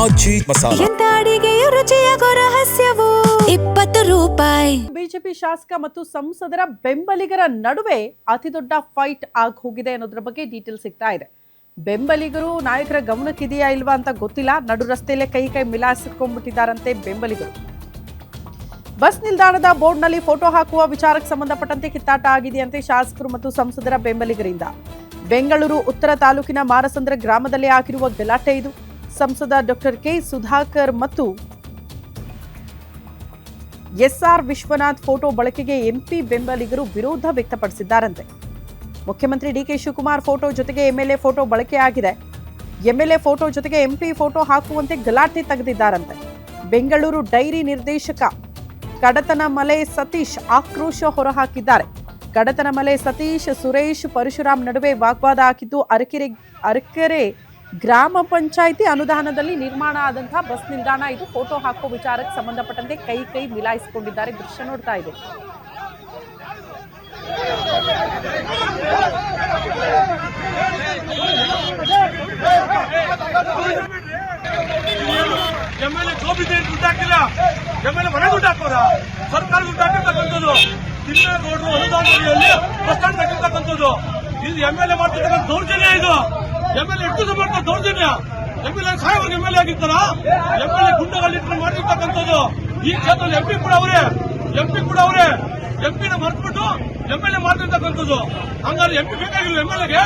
ಆಚಿ ಮಸಾಲ. ಎಂತ ಅಡಿಗೆಯ ರುಚಿಯಾಗೋ ರಹಸ್ಯವು 20 ರೂಪಾಯಿ. ಬಿಜೆಪಿ ಶಾಸಕ ಮತ್ತು ಸಂಸದರ ಬೆಂಬಲಿಗರ ನಡುವೆ ಅತಿದೊಡ್ಡ ಫೈಟ್ ಆಗಿ ಹೋಗಿದೆ ಅನ್ನೋದ್ರ ಬಗ್ಗೆ ಡೀಟೇಲ್ ಸಿಗ್ತಾ ಇದೆ. ಬೆಂಬಲಿಗರು ನಾಯಕರ ಗಮನಕ್ಕಿದೆಯಾ ಇಲ್ವಾ ಅಂತ ಗೊತ್ತಿಲ್ಲ. ನಡು ರಸ್ತೆಯಲ್ಲೇ ಕೈ ಮಿಲಾಯಿಸಿಕೊಂಡ್ಬಿಟ್ಟಿದ್ದಾರಂತೆ ಬೆಂಬಲಿಗರು. ಬಸ್ ನಿಲ್ದಾಣದ ಬೋರ್ಡ್ನಲ್ಲಿ ಫೋಟೋ ಹಾಕುವ ವಿಚಾರಕ್ಕೆ ಸಂಬಂಧಪಟ್ಟಂತೆ ಕಿತ್ತಾಟ ಆಗಿದೆಯಂತೆ ಶಾಸಕರು ಮತ್ತು ಸಂಸದರ ಬೆಂಬಲಿಗರಿಂದ. ಬೆಂಗಳೂರು ಉತ್ತರ ತಾಲೂಕಿನ ಮಾರಸಂದ್ರ ಗ್ರಾಮದಲ್ಲಿ ಆಗಿರುವ ಗಲಾಟೆ ಇದು. ಸಂಸದ ಡಾಕ್ಟರ್ ಕೆ ಸುಧಾಕರ್ ಮತ್ತು ಎಸ್ಆರ್ ವಿಶ್ವನಾಥ್ ಫೋಟೋ ಬಳಕೆಗೆ ಎಂಪಿ ಬೆಂಬಲಿಗರು ವಿರೋಧ ವ್ಯಕ್ತಪಡಿಸಿದ್ದಾರಂತೆ. ಮುಖ್ಯಮಂತ್ರಿ ಡಿಕೆ ಶಿವಕುಮಾರ್ ಫೋಟೋ ಜೊತೆಗೆ ಎಂಎಲ್ಎ ಫೋಟೋ ಬಳಕೆಯಾಗಿದೆ. ಎಂಎಲ್ಎ ಫೋಟೋ ಜೊತೆಗೆ ಎಂಪಿ ಫೋಟೋ ಹಾಕುವಂತೆ ಗಲಾಟೆ ತೆಗೆದಿದ್ದಾರಂತೆ. ಬೆಂಗಳೂರು ಡೈರಿ ನಿರ್ದೇಶಕ ಕಡತನಮಲೆ ಸತೀಶ್ ಆಕ್ರೋಶ ಹೊರಹಾಕಿದ್ದಾರೆ. ಕಡತನಮಲೆ ಸತೀಶ್, ಸುರೇಶ್, ಪರಶುರಾಮ್ ನಡುವೆ ವಾಗ್ವಾದ ಆಗಿದ್ದು ಅರಕೆರೆ ಗ್ರಾಮ ಪಂಚಾಯಿತಿ ಅನುದಾನದಲ್ಲಿ ನಿರ್ಮಾಣ ಆದಂತಹ ಬಸ್ ನಿಲ್ದಾಣ ಇದು. ಫೋಟೋ ಹಾಕೋ ವಿಚಾರಕ್ಕೆ ಸಂಬಂಧಪಟ್ಟಂತೆ ಕೈ ಮಿಲಾಯಿಸಿಕೊಂಡಿದ್ದಾರೆ. ದೃಶ್ಯ ನೋಡ್ತಾ ಇದೆ. ಎಂಎಲ್ಎ ದುಡ್ಡು ಹಾಕಿಲ್ಲ, ಎಂಎಲ್ಎ ಮನೆ ದುಡ್ಡು ಹಾಕೋರ, ಸರ್ಕಾರ ದುಡ್ಡು ಹಾಕಿರ್ತಕ್ಕಂಥದ್ದು, ತಿಮ್ಮೇಗೌಡರು ಅನುದಾನದಲ್ಲಿ ಬಸ್ ಸ್ಟ್ಯಾಂಡ್ ಕಟ್ಟಿರ್ತಕ್ಕಂಥದ್ದು. ಇದು ಎಂಎಲ್ಎ ಮಾಡ್ತಿರ್ತಕ್ಕಂಥ ದೌರ್ಜನ್ಯ. ಇದು ಎಂಎಲ್ಎ ಎಷ್ಟು ಮಾಡ್ತಾರೆ ದೌರ್ಜನ್ಯ. ಎಂಎಲ್ಎ ಸಾಯೋರ್ಗೆ ಎಂಎಲ್ಎ ಆಗಿರ್ತಾರ. ಎಂಎಲ್ಎ ಗುಂಡಗಳಿಟ್ಕೊಂಡು ಮಾಡಿರ್ತಕ್ಕಂಥದ್ದು. ಈ ಕ್ಷೇತ್ರದಲ್ಲಿ ಎಂಪಿ ಕೂಡ ಅವರೇ ಎಂಪಿನ ಮರ್ತ್ಬಿಟ್ಟು ಎಂಎಲ್ಎ ಮಾಡ್ತಿರ್ತಕ್ಕಂಥದ್ದು. ಹಂಗಾದ್ರೆ ಎಂಪಿ ಬೇಕಾಗಿಲ್ಲ ಎಂಎಲ್ಎಗೆ.